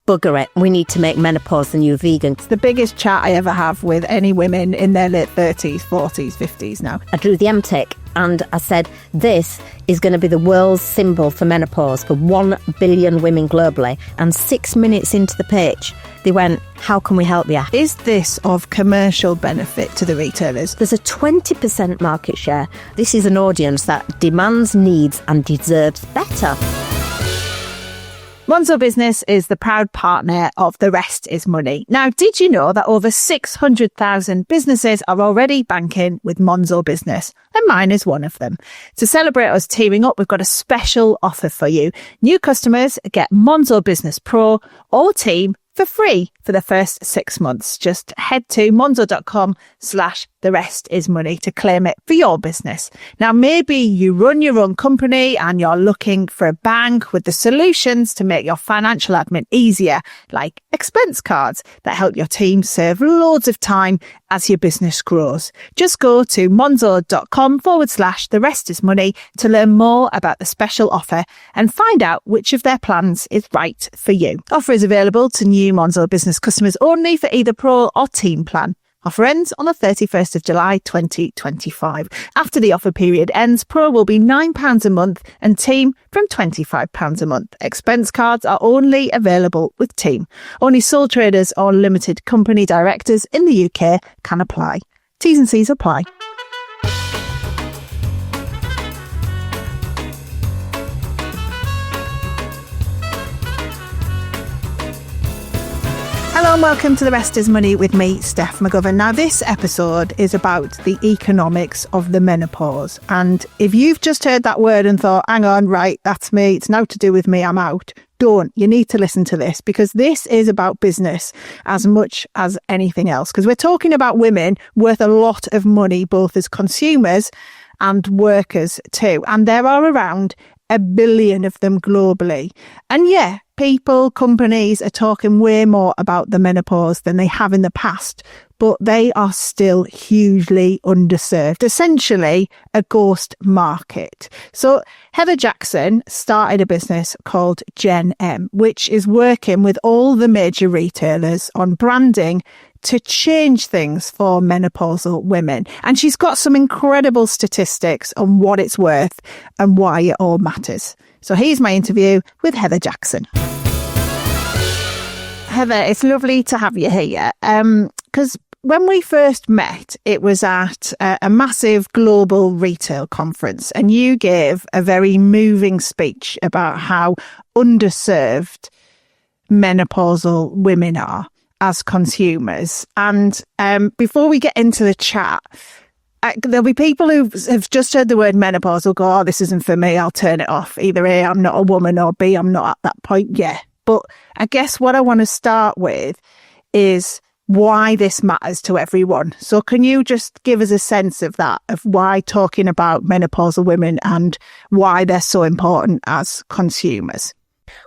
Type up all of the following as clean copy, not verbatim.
bugger it, we need to make menopause the new vegan. It's the biggest chat I ever have with any women in their late 30s, 40s, 50s now. I drew the M-tick and I said, this is going to be the world's symbol for menopause for 1 billion women globally. And 6 minutes into the pitch, they went, how can we help you? Is this of commercial benefit to the retailers? There's a 20% market share. This is an audience that demands, needs and deserves better. Monzo Business is the proud partner of The Rest is Money. Now, did you know that over 600,000 businesses are already banking with Monzo Business? And mine is one of them. To celebrate us teaming up, we've got a special offer for you. New customers get Monzo Business Pro or Team for free for the first 6 months. Just head to monzo.com/therestismoney to claim it for your business. Now, maybe you run your own company and you're looking for a bank with the solutions to make your financial admin easier, like expense cards that help your team save loads of time as your business grows. Just go to monzo.com/therestismoney to learn more about the special offer and find out which of their plans is right for you. Offer is available to new Monzo Business customers only for either Pro or Team plan. Offer ends on the 31st of July 2025. After the offer period ends, Pro will be £9 a month and Team from £25 a month. Expense cards are only available with Team. Only sole traders or limited company directors in the UK can apply. T's and C's apply. Hello and welcome to The Rest is Money with me, Steph McGovern. Now, this episode is about the economics of the menopause. And if you've just heard that word and thought, hang on, right, that's me, it's now to do with me, I'm out. Don't. You need to listen to this because this is about business as much as anything else. Because we're talking about women worth a lot of money, both as consumers and workers too. And there are around 1 billion of them globally. And yeah, people, companies are talking way more about the menopause than they have in the past, but they are still hugely underserved, essentially a ghost market. So Heather Jackson started a business called GenM, which is working with all the major retailers on branding to change things for menopausal women. And she's got some incredible statistics on what it's worth and why it all matters. So here's my interview with Heather Jackson. Heather, it's lovely to have you here. Because when we first met, it was at a massive global retail conference, and you gave a very moving speech about how underserved menopausal women are as consumers. And before we get into the chat, there'll be people who have just heard the word menopause will go, oh, this isn't for me, I'll turn it off. Either A, I'm not a woman, or B, I'm not at that point yet. But I guess what I want to start with is why this matters to everyone. So can you just give us a sense of that, of why talking about menopausal women and why they're so important as consumers?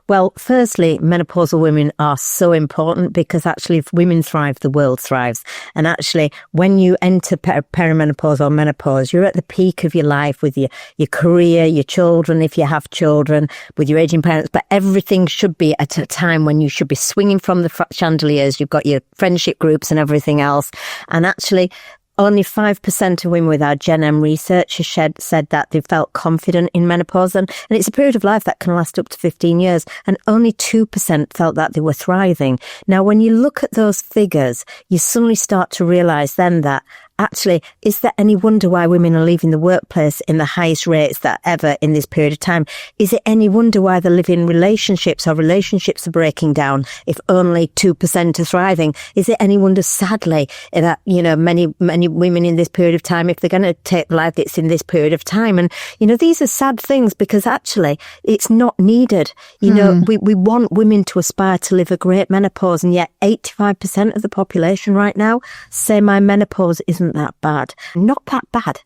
Well, firstly, menopausal women are so important because actually if women thrive, the world thrives. And actually, when you enter perimenopause or menopause, you're at the peak of your life with your career, your children, if you have children, with your aging parents. But everything should be at a time when you should be swinging from the chandeliers. You've got your friendship groups and everything else. And actually, only 5% of women with our GenM research said that they felt confident in menopause. And it's a period of life that can last up to 15 years. And only 2% felt that they were thriving. Now, when you look at those figures, you suddenly start to realise then that actually, is there any wonder why women are leaving the workplace in the highest rates that ever in this period of time? Is it any wonder why they're living relationships or relationships are breaking down if only 2% are thriving? Is it any wonder, sadly, that, many women in this period of time, if they're going to take life, it's in this period of time? And, these are sad things because actually it's not needed. We want women to aspire to live a great menopause, and yet 85% of the population right now say my menopause isn't that bad. Not that bad.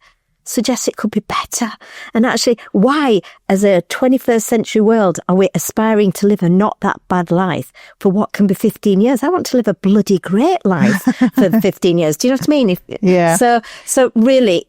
suggests it could be better. And actually, why, as a 21st century world, are we aspiring to live a not that bad life for what can be 15 years? I want to live a bloody great life for 15 years. Do you know what I mean? So really,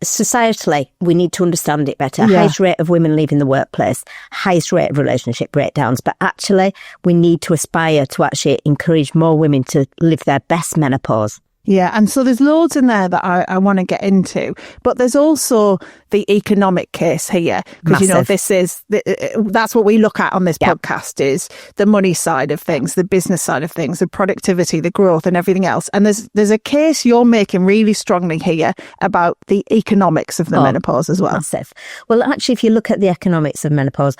societally, we need to understand it better. Highest rate of women leaving the workplace, highest rate of relationship breakdowns. But actually, we need to aspire to actually encourage more women to live their best menopause. Yeah, and so there's loads in there that I want to get into, but there's also the economic case here, because this is that's what we look at on this podcast, is the money side of things, the business side of things, the productivity, the growth, and everything else. And there's a case you're making really strongly here about the economics of the menopause as well. Massive. Well, actually, if you look at the economics of menopause,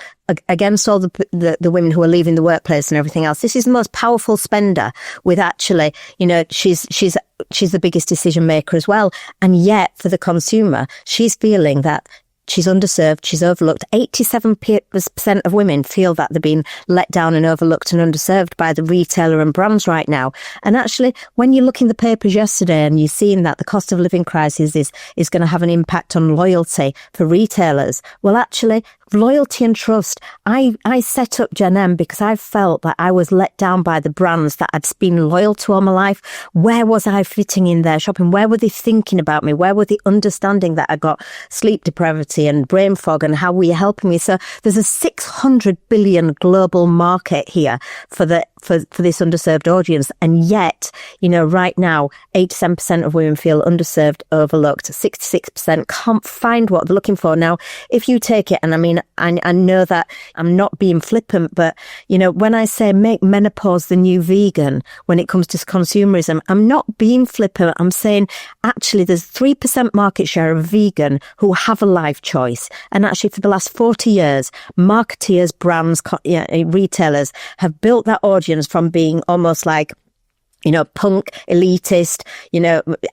against all the women who are leaving the workplace and everything else, this is the most powerful spender. With actually, she's the biggest decision maker as well. And yet, for the consumer, she's feeling that she's underserved, she's overlooked. 87% of women feel that they're being let down and overlooked and underserved by the retailer and brands right now. And actually, when you look in the papers yesterday and you're seeing that the cost of living crisis is going to have an impact on loyalty for retailers, well, actually, loyalty and trust. I set up GenM because I felt that I was let down by the brands that I'd been loyal to all my life. Where was I fitting in their shopping? Where were they thinking about me? Where were they understanding that I got sleep depravity and brain fog, and how were you helping me? So there's a 600 billion global market here for this underserved audience. And yet, right now, 87% of women feel underserved, overlooked. 66% can't find what they're looking for. Now, if you take it, and I know that I'm not being flippant, but, when I say make menopause the new vegan, when it comes to consumerism, I'm not being flippant. I'm saying, actually, there's 3% market share of vegan who have a life choice. And actually, for the last 40 years, marketeers, brands, retailers have built that audience from being almost like, punk, elitist,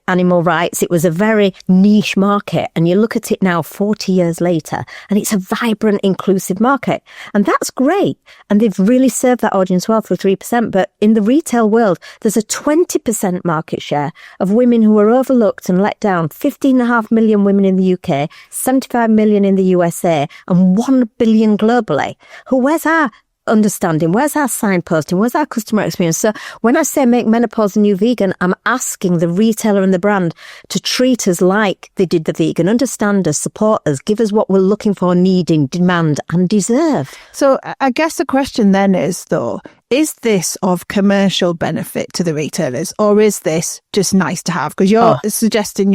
animal rights. It was a very niche market. And you look at it now 40 years later, and it's a vibrant, inclusive market. And that's great. And they've really served that audience well for 3%. But in the retail world, there's a 20% market share of women who are overlooked and let down. 15.5 million women in the UK, 75 million in the USA, and 1 billion globally. Where's our understanding? Where's our signposting? Where's our customer experience? So when I say make menopause the new vegan, I'm asking the retailer and the brand to treat us like they did the vegan, understand us, support us, give us what we're looking for, needing, demand, and deserve. So I guess the question then is, though, is this of commercial benefit to the retailers, or is this just nice to have? Because you're suggesting,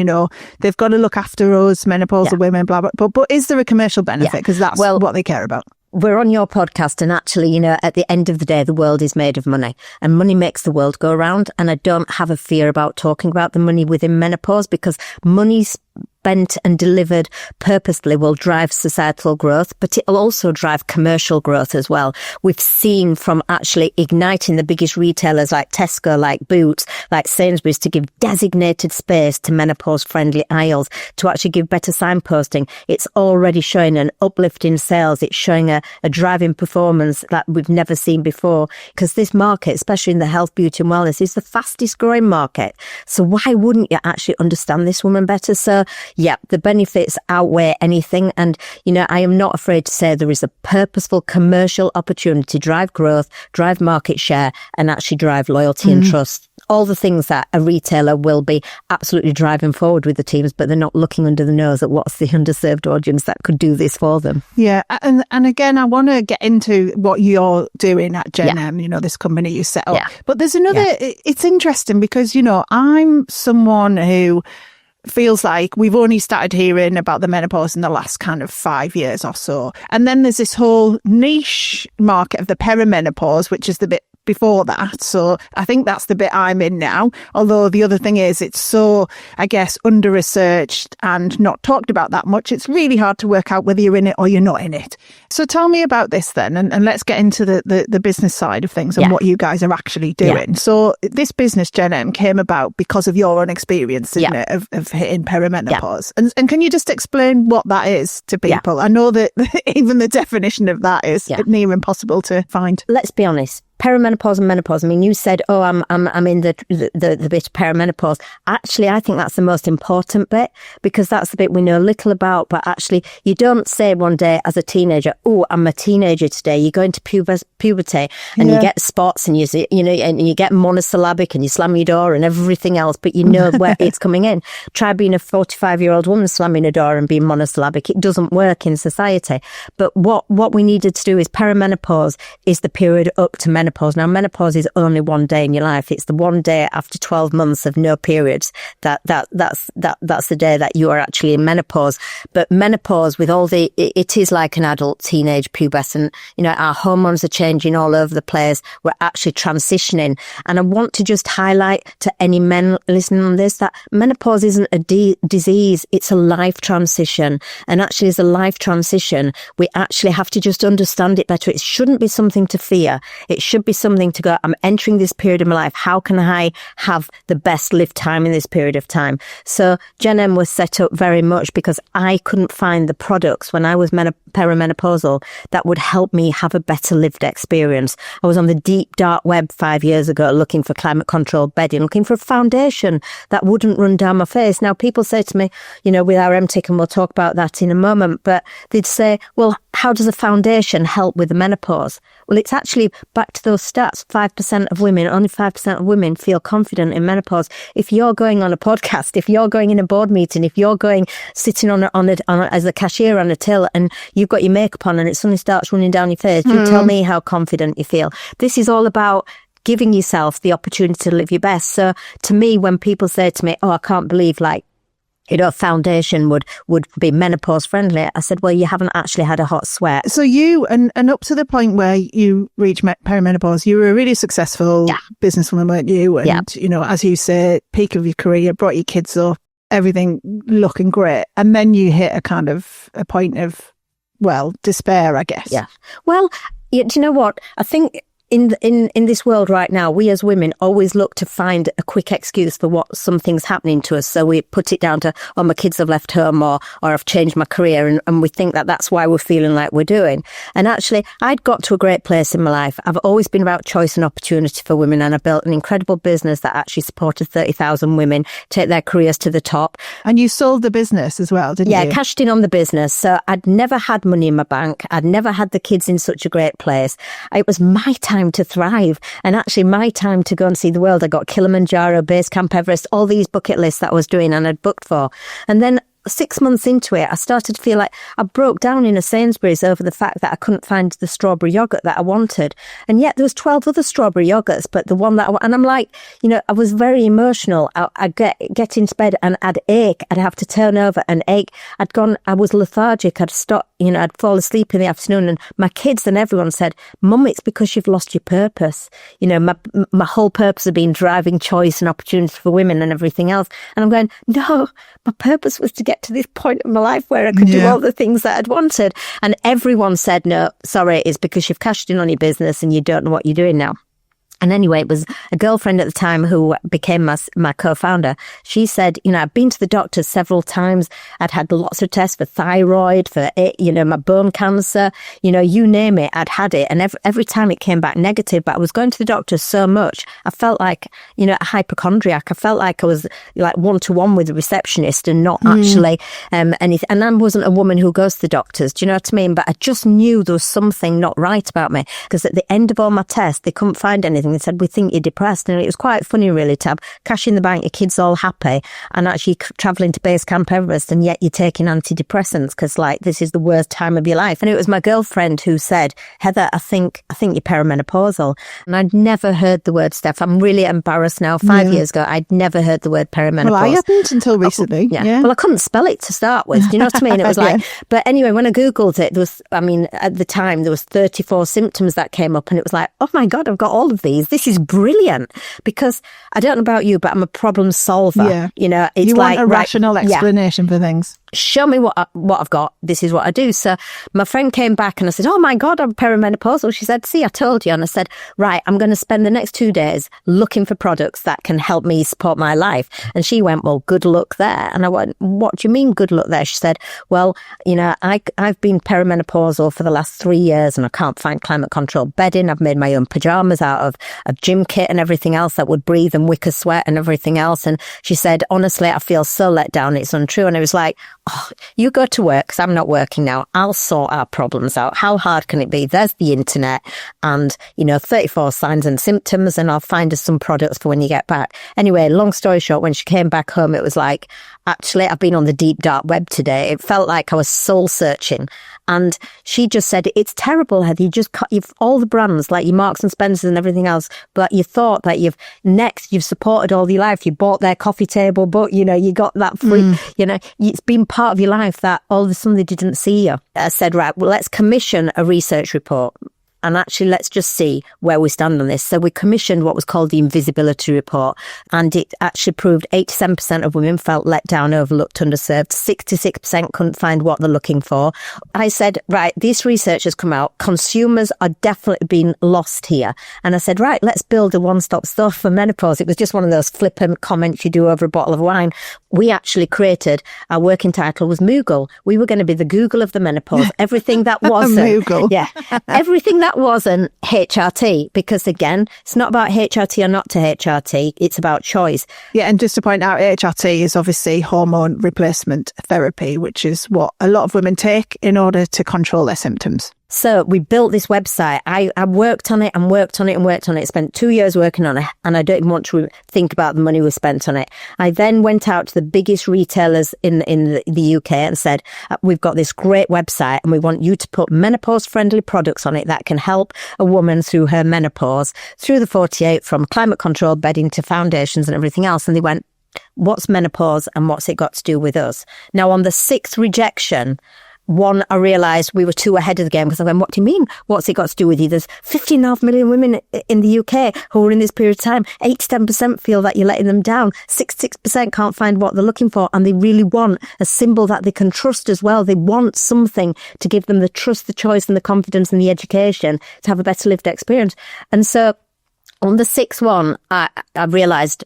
they've got to look after us, menopausal women, blah, blah, but is there a commercial benefit? Because that's what they care about. We're on your podcast, and actually, at the end of the day, the world is made of money, and money makes the world go round. And I don't have a fear about talking about the money within menopause, because money's spent and delivered purposely will drive societal growth, but it'll also drive commercial growth as well. We've seen from actually igniting the biggest retailers like Tesco, like Boots, like Sainsbury's, to give designated space to menopause-friendly aisles, to actually give better signposting. It's already showing an uplift in sales. It's showing a drive in performance that we've never seen before, because this market, especially in the health, beauty and wellness, is the fastest growing market. So why wouldn't you actually understand this woman better? So yeah, the benefits outweigh anything. And, I am not afraid to say there is a purposeful commercial opportunity to drive growth, drive market share, and actually drive loyalty and trust. All the things that a retailer will be absolutely driving forward with the teams, but they're not looking under the nose at what's the underserved audience that could do this for them. Yeah. And again, I want to get into what you're doing at GenM, this company you set up. Yeah. But there's another, it's interesting because, I'm someone who feels like we've only started hearing about the menopause in the last kind of 5 years or so. And then there's this whole niche market of the perimenopause, which is the bit before that. So I think that's the bit I'm in now. Although the other thing is it's so, I guess, under-researched and not talked about that much. It's really hard to work out whether you're in it or you're not in it. So tell me about this then, and let's get into the business side of things and what you guys are actually doing. So this business, GenM, came about because of your own experience, isn't it, of hitting perimenopause. And can you just explain what that is to people? I know that even the definition of that is near impossible to find. Let's be honest. perimenopause and menopause. I mean, you said, oh, I'm in the bit of perimenopause. Actually, I think that's the most important bit, because that's the bit we know little about. But actually, you don't say one day as a teenager, oh, I'm a teenager today. You go into puberty and you get spots and and you get monosyllabic and you slam your door and everything else, but you know where it's coming in. Try being a 45-year-old woman slamming a door and being monosyllabic. It doesn't work in society. But what we needed to do is perimenopause is the period up to menopause. Now, menopause is only one day in your life. It's the one day after 12 months of no periods. That's the day that you are actually in menopause. But menopause, with all it is like an adult, teenage, pubescent. Our hormones are changing all over the place. We're actually transitioning. And I want to just highlight to any men listening on this that menopause isn't a disease. It's a life transition. And actually, as a life transition, we actually have to just understand it better. It shouldn't be something to fear. It should be something to go, I'm entering this period of my life. How can I have the best lived time in this period of time? So GenM was set up very much because I couldn't find the products when I was perimenopausal that would help me have a better lived experience. I was on the deep, dark web 5 years ago looking for climate controlled bedding, looking for a foundation that wouldn't run down my face. Now, people say to me, with our MTIC, and we'll talk about that in a moment, but they'd say, well, how does a foundation help with the menopause? Well, it's actually back to those stats. 5% of women, only 5% of women feel confident in menopause. If you're going on a podcast, if you're going in a board meeting, if you're going sitting on as a cashier on a till and you've got your makeup on and it suddenly starts running down your face, you tell me how confident you feel. This is all about giving yourself the opportunity to live your best. So to me, when people say to me, oh, I can't believe foundation would be menopause friendly, I said, well, you haven't actually had a hot sweat. So you, and up to the point where you reached perimenopause, you were a really successful businesswoman, weren't you? And, as you say, peak of your career, brought your kids up, everything looking great. And then you hit a point of, despair, I guess. Yeah. Well, do you know what? I think in this world right now, we as women always look to find a quick excuse for what something's happening to us. So we put it down to, oh, my kids have left home, or I've changed my career, and we think that that's why we're feeling like we're doing. And actually, I'd got to a great place in my life. I've always been about choice and opportunity for women, and I built an incredible business that actually supported 30,000 women take their careers to the top. And you sold the business as well, didn't you? Yeah, cashed in on the business. So I'd never had money in my bank. I'd never had the kids in such a great place. It was my time to thrive, and actually my time to go and see the world. I got Kilimanjaro, Base Camp Everest, all these bucket lists that I was doing and I'd booked for. And then 6 months into it, I started to feel like I broke down in a Sainsbury's over the fact that I couldn't find the strawberry yogurt that I wanted. And yet there was 12 other strawberry yogurts, but the one that and I'm like, I was very emotional. I'd get into bed and I'd ache. I'd have to turn over and ache. I was lethargic. I'd stop, I'd fall asleep in the afternoon, and my kids and everyone said, Mum, it's because you've lost your purpose. My whole purpose of being driving choice and opportunity for women and everything else. And I'm going, no, my purpose was to get to this point in my life where I could do all the things that I'd wanted. And everyone said, no, sorry, it's because you've cashed in on your business and you don't know what you're doing now. And anyway, it was a girlfriend at the time who became my co-founder. She said, I've been to the doctor several times. I'd had lots of tests for thyroid, for, my bone cancer, you name it, I'd had it. And every time it came back negative, but I was going to the doctor so much, I felt like, a hypochondriac. I felt like I was like one-to-one with a receptionist and not actually anything. And I wasn't a woman who goes to the doctors, do you know what I mean? But I just knew there was something not right about me, because at the end of all my tests, they couldn't find anything. They said, we think you're depressed. And it was quite funny, really, to have cash in the bank, your kids all happy, and actually travelling to Base Camp Everest, and yet you're taking antidepressants because, this is the worst time of your life. And it was my girlfriend who said, Heather, I think you're perimenopausal. And I'd never heard the word, Steph. I'm really embarrassed now. 5 years ago, I'd never heard the word perimenopause. Well, I hadn't until recently. Yeah. Well, I couldn't spell it to start with. Do you know what I mean? It was but anyway, when I Googled it, there was, at the time, there was 34 symptoms that came up, and it was like, oh my God, I've got all of these. This is brilliant, because I don't know about you, but I'm a problem solver. Yeah. It's you want a rational explanation for things. show me what I've got. This is what I do. So my friend came back and I said, oh my God, I'm perimenopausal. She said, see, I told you. And I said, right, I'm going to spend the next 2 days looking for products that can help me support my life. And she went, well, good luck there. And I went, what do you mean good luck there? She said, well, I've been perimenopausal for the last 3 years and I can't find climate controlled bedding. I've made my own pajamas out of a gym kit and everything else that would breathe and wick a sweat and everything else. And she said, honestly, I feel so let down. It's untrue. And it was like, oh, you go to work because I'm not working now. I'll sort our problems out. How hard can it be? There's the internet and, 34 signs and symptoms, and I'll find us some products for when you get back. Anyway, long story short, when she came back home, it was like, actually, I've been on the deep dark web today. It felt like I was soul searching. And she just said, it's terrible, Heather. You've all the brands like your Marks and Spencers and everything else, but you thought that you've supported all your life. You bought their coffee table, but you got that free, it's been part of your life that all of a sudden they didn't see you. I said, right, well, let's commission a research report. And actually, let's just see where we stand on this. So we commissioned what was called the invisibility report, and it actually proved 87% of women felt let down, overlooked, underserved. 66% couldn't find what they're looking for. I said, right, this research has come out. Consumers are definitely being lost here. And I said, right, let's build a one-stop store for menopause. It was just one of those flippant comments you do over a bottle of wine. We actually created, our working title was Moogle. We were going to be the Google of the menopause. Everything that wasn't. Moogle. Yeah. Everything that wasn't HRT, because again, it's not about HRT or not to HRT. It's about choice. Yeah. And just to point out, HRT is obviously hormone replacement therapy, which is what a lot of women take in order to control their symptoms. So we built this website. I worked on it and worked on it and worked on it. Spent 2 years working on it, and I don't even want to think about the money we spent on it. I then went out to the biggest retailers in the UK and said, we've got this great website and we want you to put menopause-friendly products on it that can help a woman through her menopause, through the 48, from climate-controlled bedding to foundations and everything else. And they went, what's menopause and what's it got to do with us? Now, on the 6th rejection, one, I realised we were too ahead of the game, because I went, what do you mean? What's it got to do with you? There's 15.5 million women in the UK who are in this period of time. 87% feel that you're letting them down. 66% can't find what they're looking for, and they really want a symbol that they can trust as well. They want something to give them the trust, the choice and the confidence and the education to have a better lived experience. And so on the 6th one, I realised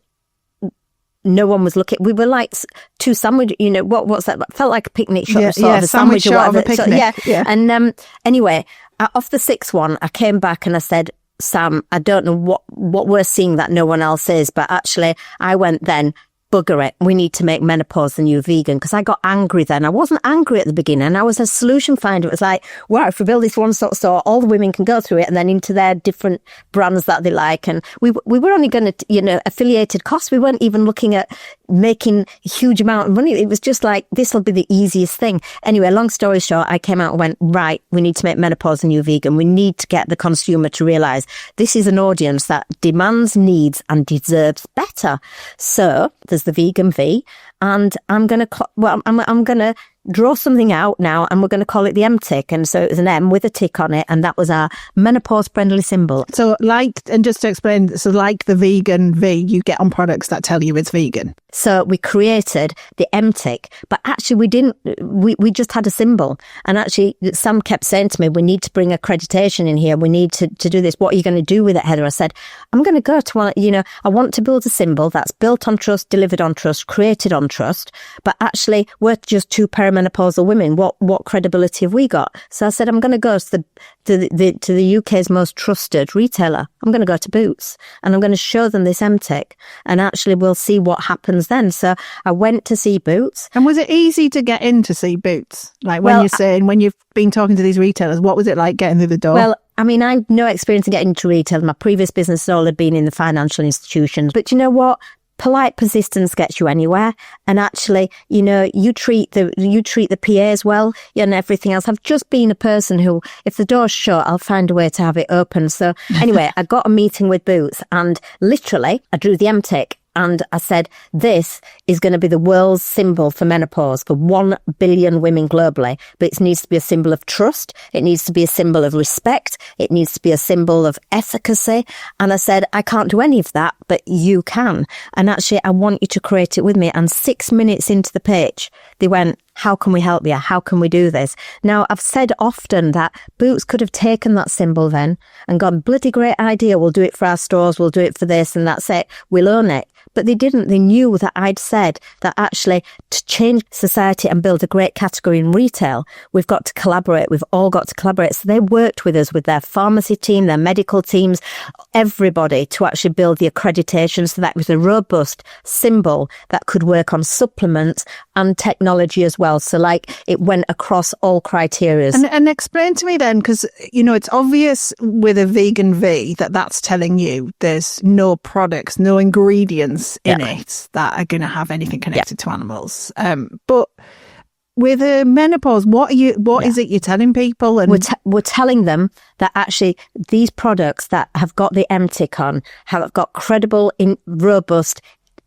no one was looking. We were like two sandwich, what's that? Felt like a picnic shop, sort of a sandwich or whatever. Picnic. So, yeah. And anyway, off the 6th one, I came back and I said, Sam, I don't know what we're seeing that no one else is, but actually I went then, bugger it, we need to make menopause the new vegan, because I got angry then. I wasn't angry at the beginning. I was a solution finder. It was like, wow, if we build this one sort of store, all the women can go through it and then into their different brands that they like. And we were only going to, affiliated costs. We weren't even looking at making a huge amount of money. It was just like, this will be the easiest thing. Anyway, long story short, I came out and went, right, we need to make menopause the new vegan. We need to get the consumer to realise this is an audience that demands, needs and deserves better. So there's the vegan V, and I'm going to draw something out now, and we're going to call it the M tick. And so it was an M with a tick on it, and that was our menopause friendly symbol. So and just to explain, so like the vegan V, you get on products that tell you it's vegan. So we created the M tick, but actually we just had a symbol. And actually Sam kept saying to me, we need to bring accreditation in here. We need to do this. What are you going to do with it, Heather? I said, I'm going to go to, I want to build a symbol that's built on trust, delivered on trust, created on trust. But actually we're just two perimenopausal women. What credibility have we got? So I said, I'm going to go to the UK's most trusted retailer. I'm going to go to Boots, and I'm going to show them this M tick, and actually we'll see what happens then. So I went to see Boots. And was it easy to get in to see Boots? Like when you've been talking to these retailers, what was it like getting through the door? Well, I mean, I have no experience in getting into retail. My previous business all had been in the financial institutions. But you know what? Polite persistence gets you anywhere. And actually, you treat the PAs well and everything else. I've just been a person who, if the door's shut, I'll find a way to have it open. So anyway, I got a meeting with Boots, and literally I drew the M tick. And I said, this is going to be the world's symbol for menopause for 1 billion women globally. But it needs to be a symbol of trust. It needs to be a symbol of respect. It needs to be a symbol of efficacy. And I said, I can't do any of that but you can. And actually, I want you to create it with me. And 6 minutes into the pitch, they went, how can we help you? How can we do this? Now, I've said often that Boots could have taken that symbol then and gone, bloody great idea. We'll do it for our stores. We'll do it for this. And that's it. We'll own it. But they didn't. They knew that I'd said that actually to change society and build a great category in retail, we've got to collaborate. We've all got to collaborate. So they worked with us, with their pharmacy team, their medical teams, everybody to actually build the accreditation so that it was a robust symbol that could work on supplements and technology as well. So like it went across all criteria. And explain to me then, because, you know, it's obvious with a vegan V that that's telling you there's no products, no ingredients in it that are going to have anything connected to animals. But with a menopause, what is it you're telling people? And we're telling them that actually these products that have got the M tick on have got credible, robust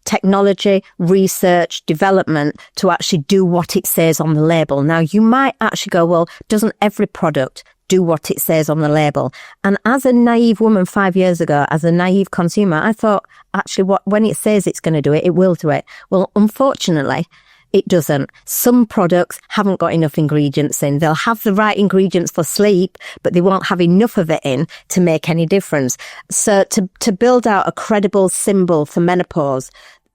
technology, research, development to actually do what it says on the label. Now, you might actually go, well, doesn't every product do what it says on the label? And as a naive woman 5 years ago, as a naive consumer, I thought, actually, when it says it's going to do it, it will do it. Well, unfortunately, it doesn't. Some products haven't got enough ingredients in. They'll have the right ingredients for sleep, but they won't have enough of it in to make any difference. So to build out a credible symbol for menopause,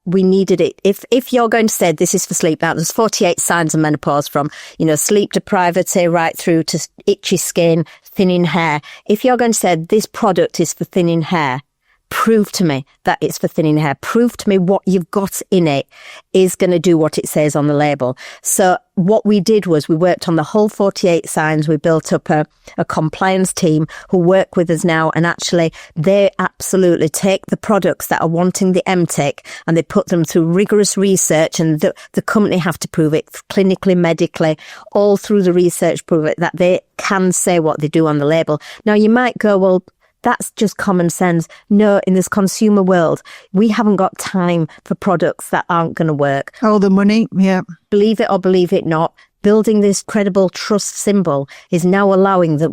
we needed it. If you're going to say this is for sleep, now there's 48 signs of menopause, from, you know, sleep deprivity right through to itchy skin, thinning hair. If you're going to say this product is for thinning hair, prove to me that it's for thinning hair. Prove to me what you've got in it is going to do what it says on the label. So what we did was we worked on the whole 48 signs. We built up a compliance team who work with us now, and actually they absolutely take the products that are wanting the MTIC and they put them through rigorous research, and the company have to prove it clinically, medically, all through the research, prove it that they can say what they do on the label. Now you might go, well, that's just common sense. No, in this consumer world, we haven't got time for products that aren't going to work. Oh, the money, yeah. Believe it or believe it not, building this credible trust symbol is now allowing the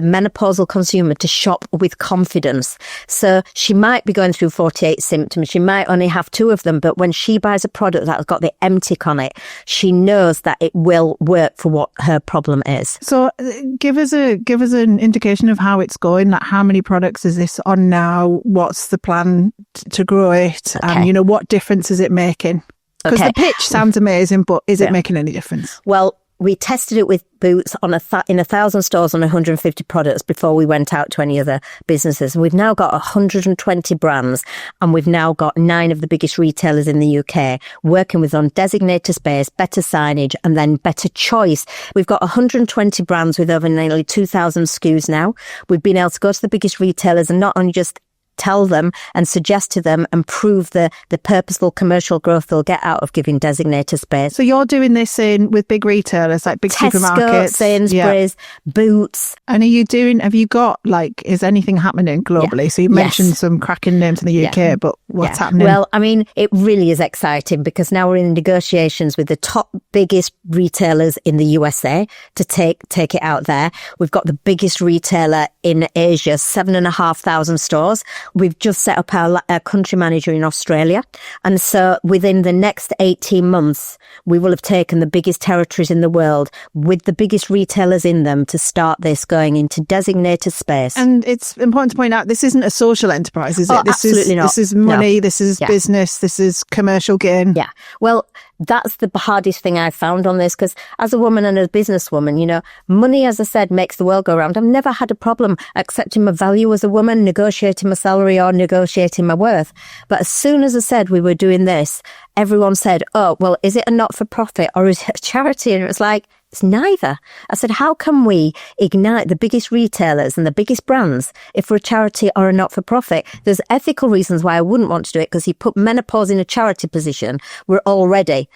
menopausal consumer to shop with confidence. So she might be going through 48 symptoms. She might only have 2 of them, but when she buys a product that has got the M-tick on it, she knows that it will work for what her problem is. So give us an indication of how it's going. Like, how many products is this on now? What's the plan to grow it? Okay. And, you know, what difference is it making? Because the pitch sounds amazing, but is it making any difference? Well, we tested it with Boots on in 1,000 stores on 150 products before we went out to any other businesses. And we've now got 120 brands, and we've now got 9 of the biggest retailers in the UK working with on designated space, better signage, and then better choice. We've got 120 brands with over nearly 2,000 SKUs now. We've been able to go to the biggest retailers and not only just tell them and suggest to them and prove the purposeful commercial growth they'll get out of giving designated space. So you're doing this with big retailers like big Tesco, supermarkets, Sainsbury's, Boots. And have you got, like, is anything happening globally? Yeah. So you mentioned some cracking names in the UK, but what's happening? Well, I mean, it really is exciting because now we're in negotiations with the top biggest retailers in the USA to take it out there. We've got the biggest retailer in Asia, 7,500 stores. We've just set up our country manager in Australia. And so within the next 18 months, we will have taken the biggest territories in the world with the biggest retailers in them to start this going into designated space. And it's important to point out, this isn't a social enterprise, is it? Absolutely not. This is money, this is business, this is commercial gain. Yeah. Well, that's the hardest thing I've found on this, because as a woman and a businesswoman, you know, money, as I said, makes the world go round. I've never had a problem accepting my value as a woman, negotiating my salary or negotiating my worth. But as soon as I said we were doing this, everyone said, oh, well, is it a not-for-profit or is it a charity? And it was like, it's neither. I said, how can we ignite the biggest retailers and the biggest brands if we're a charity or a not-for-profit? There's ethical reasons why I wouldn't want to do it, because you put menopause in a charity position, we're already...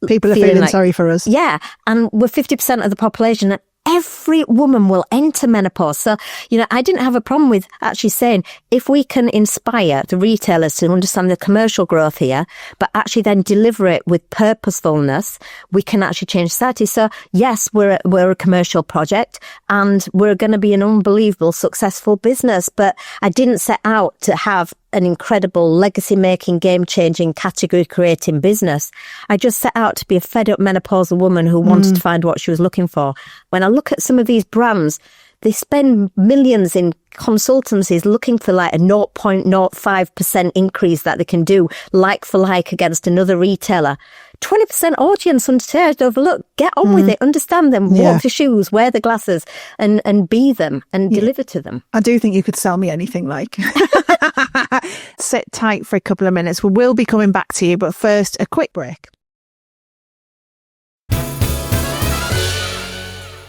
People are feeling sorry for us. Yeah, and we're 50% of the population. Every woman will enter menopause. So, you know, I didn't have a problem with actually saying, if we can inspire the retailers to understand the commercial growth here, but actually then deliver it with purposefulness, we can actually change society. So yes, we're a commercial project and we're going to be an unbelievable successful business. But I didn't set out to have an incredible legacy-making, game-changing, category-creating business. I just set out to be a fed-up menopausal woman who wanted to find what she was looking for. When I look at some of these brands, they spend millions in consultancies looking for like a 0.05% increase that they can do like for like against another retailer. 20% audience unshared overlook. Get on with it, understand them, walk the shoes, wear the glasses and be them and deliver to them. I do think you could sell me anything like. Sit tight for a couple of minutes. We will be coming back to you, but first a quick break.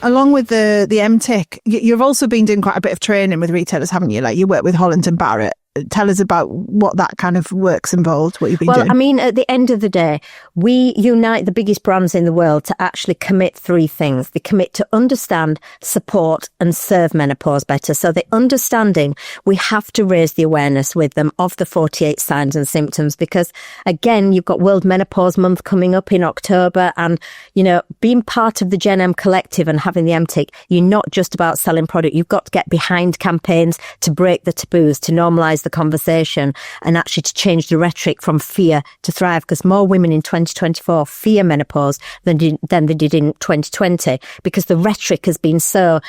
Along with the MTIC, you've also been doing quite a bit of training with retailers, haven't you? Like you work with Holland and Barrett. Tell us about what that kind of work's involved, what you've been doing. Well, I mean, at the end of the day, we unite the biggest brands in the world to actually commit three things. They commit to understand, support and serve menopause better. So the understanding, we have to raise the awareness with them of the 48 signs and symptoms because, again, you've got World Menopause Month coming up in October and, you know, being part of the GenM collective and having the MTIC, you're not just about selling product. You've got to get behind campaigns to break the taboos, to normalise the conversation and actually to change the rhetoric from fear to thrive because more women in 2024 fear menopause than they did in 2020 because the rhetoric has been so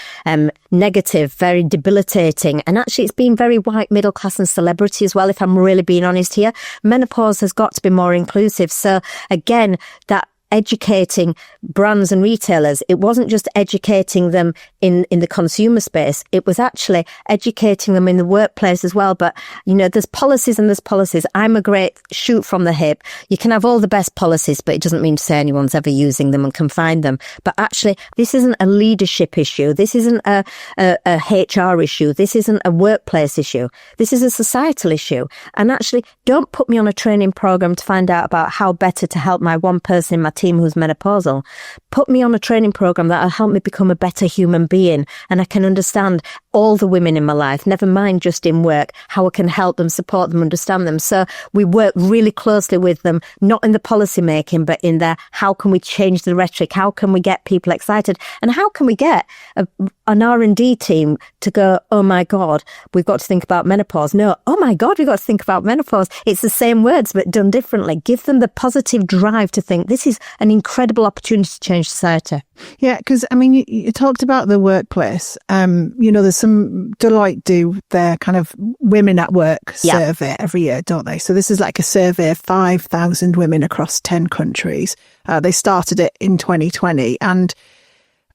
negative, very debilitating, and actually it's been very white, middle class and celebrity as well, if I'm really being honest here. Menopause has got to be more inclusive. So again, that educating brands and retailers, it wasn't just educating them in the consumer space, it was actually educating them in the workplace as well. But, you know, there's policies and there's policies. I'm a great shoot from the hip. You can have all the best policies, but it doesn't mean to say anyone's ever using them and can find them. But actually, this isn't a leadership issue. This isn't a HR issue. This isn't a workplace issue. This is a societal issue. And actually, don't put me on a training program to find out about how better to help my one person in my team who's menopausal. Put me on a training program that'll help me become a better human being and I can understand all the women in my life, never mind just in work, how I can help them, support them, understand them. So we work really closely with them, not in the policy making, but in the how can we change the rhetoric? How can we get people excited? And how can we get an R&D team to go, oh my God, we've got to think about menopause. No, oh my God, we've got to think about menopause. It's the same words, but done differently. Give them the positive drive to think this is an incredible opportunity to change society. Yeah, because I mean, you talked about the workplace. You know, there's some Deloitte do their kind of women at work survey every year, don't they? So this is like a survey of 5,000 women across 10 countries. They started it in 2020 and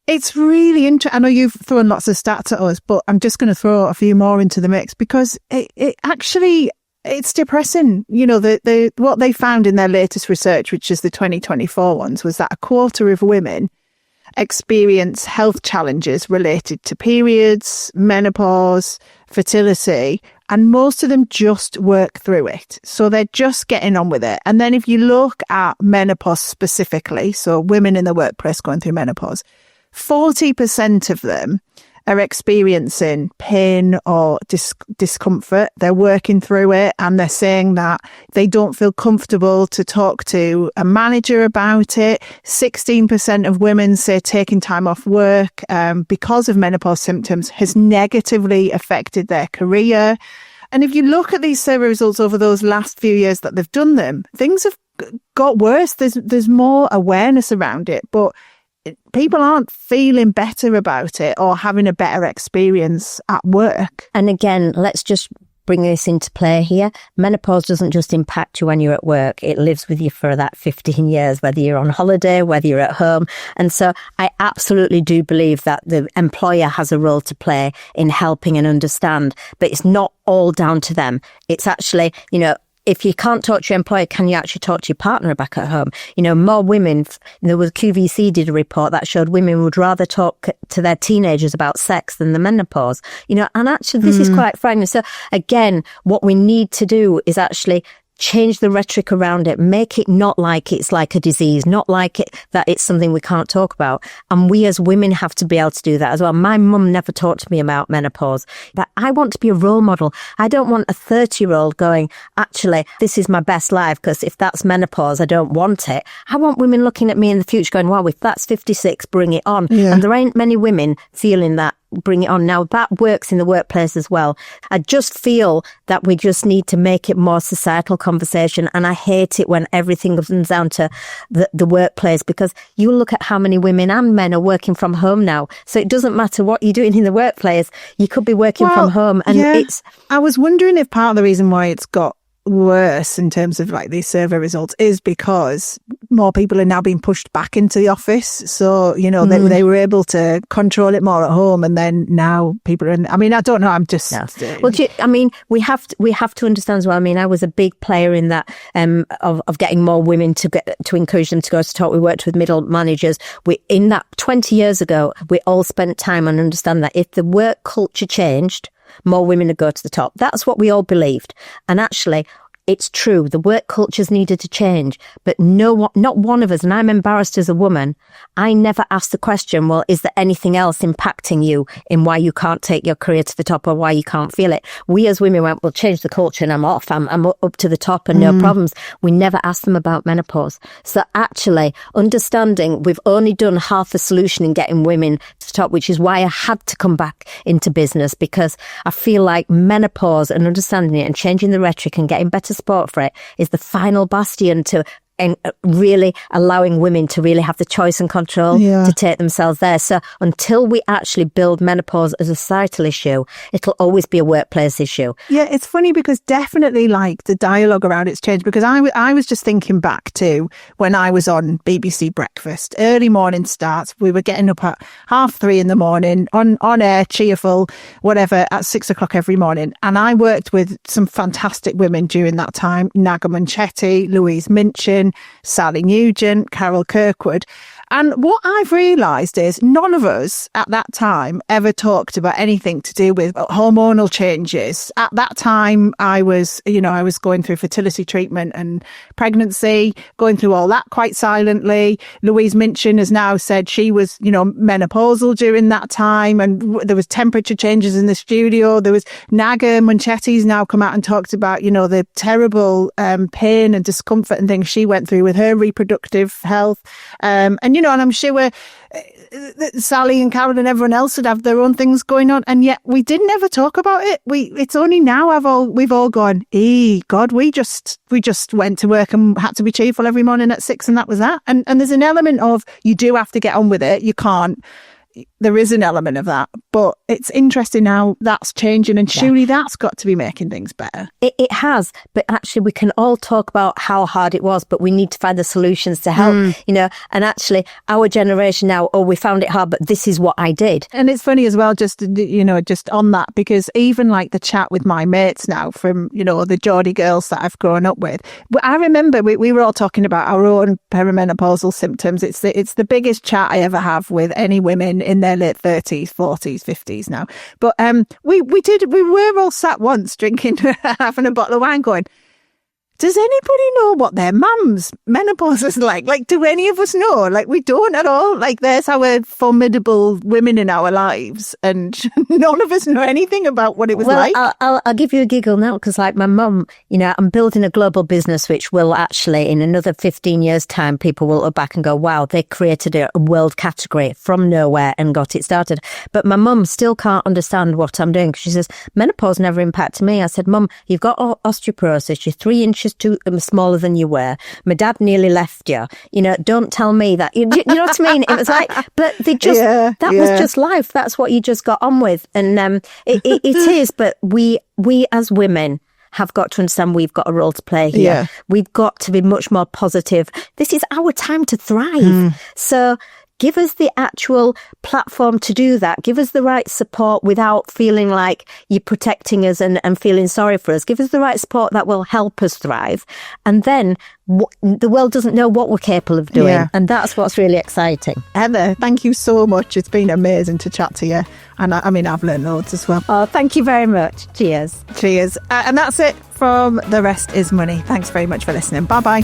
it's really interesting. I know you've thrown lots of stats at us, but I'm just going to throw a few more into the mix because it actually, it's depressing. You know, what they found in their latest research, which is the 2024 ones, was that a quarter of women experience health challenges related to periods, menopause, fertility, and most of them just work through it. So they're just getting on with it. And then if you look at menopause specifically, so women in the workplace going through menopause, 40% of them are experiencing pain or discomfort. They're working through it and they're saying that they don't feel comfortable to talk to a manager about it. 16% of women say taking time off work because of menopause symptoms has negatively affected their career. And if you look at these survey results over those last few years that they've done them, things have got worse. There's more awareness around it, but people aren't feeling better about it or having a better experience at work. And again, let's just bring this into play here. Menopause doesn't just impact you when you're at work. It lives with you for that 15 years, whether you're on holiday, whether you're at home. And so I absolutely do believe that the employer has a role to play in helping and understand, but it's not all down to them. It's actually, you know, if you can't talk to your employer, can you actually talk to your partner back at home? You know, more women, there was QVC did a report that showed women would rather talk to their teenagers about sex than the menopause. You know, and actually this is quite frightening. So again, what we need to do is actually change the rhetoric around it, make it not like it's like a disease, not like it that it's something we can't talk about. And we as women have to be able to do that as well. My mum never talked to me about menopause, but I want to be a role model. I don't want a 30-year-old going, actually, this is my best life, because if that's menopause, I don't want it. I want women looking at me in the future going, wow, if that's 56, bring it on. Yeah. And there ain't many women feeling that bring it on. Now, that works in the workplace as well. I just feel that we just need to make it more societal conversation. And I hate it when everything comes down to the workplace, because you look at how many women and men are working from home now. So it doesn't matter what you're doing in the workplace. You could be working from home. And I was wondering if part of the reason why it's got worse in terms of like these survey results is because more people are now being pushed back into the office. So, you know, they were able to control it more at home, and then now people are I mean, I don't know, I'm just... Well, I mean, we have to understand as well. I mean, I was a big player in that of getting more women to encourage them to go to the top. We worked with middle managers. In that 20 years ago, we all spent time on understanding that if the work culture changed, more women would go to the top. That's what we all believed. And actually, it's true. The work cultures needed to change, but not one of us, and I'm embarrassed as a woman, I never asked the question, well, is there anything else impacting you in why you can't take your career to the top or why you can't feel it? We as women went, well, change the culture and I'm off. I'm up to the top and no problems. We never asked them about menopause. So actually, understanding we've only done half the solution in getting women to the top, which is why I had to come back into business, because I feel like menopause and understanding it and changing the rhetoric and getting better support for it is the final bastion to really allowing women to really have the choice and control to take themselves there. So until we actually build menopause as a societal issue, it'll always be a workplace issue. Yeah, it's funny because definitely like the dialogue around it's changed, because I was just thinking back to when I was on BBC Breakfast, early morning starts. We were getting up at 3:30 in the morning on air, cheerful, whatever, at 6 o'clock every morning. And I worked with some fantastic women during that time: Naga Munchetti, Louise Minchin, Sally Nugent, Carol Kirkwood. And what I've realised is none of us at that time ever talked about anything to do with hormonal changes. At that time, I was going through fertility treatment and pregnancy, going through all that quite silently. Louise Minchin has now said she was, menopausal during that time, and there was temperature changes in the studio. There was Naga Munchetti's now come out and talked about, the terrible pain and discomfort and things she went through with her reproductive health. And I'm sure Sally and Carol and everyone else would have their own things going on, and yet we didn't ever talk about it. It's only now we've all gone, God, we just went to work and had to be cheerful every morning at 6, and that was that. And there's an element of you do have to get on with it. You can't. There is an element of that, but it's interesting how that's changing, and surely that's got to be making things better. It has, but actually we can all talk about how hard it was, but we need to find the solutions to help, and actually our generation now, we found it hard, but this is what I did. And it's funny as well, just on that, because even like the chat with my mates now from, the Geordie girls that I've grown up with, I remember we were all talking about our own perimenopausal symptoms. It's the biggest chat I ever have with any women in their late 30s, 40s, 50s now. But we were all sat once drinking, having a bottle of wine going, does anybody know what their mum's menopause is like? Like, do any of us know? Like, we don't at all. Like, there's our formidable women in our lives, and none of us know anything about what it was like. I'll give you a giggle now, because like my mum, I'm building a global business which will actually, in another 15 years' time, people will look back and go, wow, they created a world category from nowhere and got it started. But my mum still can't understand what I'm doing, because she says, menopause never impacted me. I said, Mum, you've got osteoporosis, you're 3 inches too smaller than you were. My dad nearly left you. Don't tell me that. You know what I mean? It was like, but they just, was just life. That's what you just got on with. And it is, but we as women have got to understand we've got a role to play here. Yeah. We've got to be much more positive. This is our time to thrive. So give us the actual platform to do that. Give us the right support without feeling like you're protecting us and feeling sorry for us. Give us the right support that will help us thrive. And then the world doesn't know what we're capable of doing. Yeah. And that's what's really exciting. Heather, thank you so much. It's been amazing to chat to you. And I've learned loads as well. Oh, thank you very much. Cheers. Cheers. And that's it from The Rest is Money. Thanks very much for listening. Bye-bye.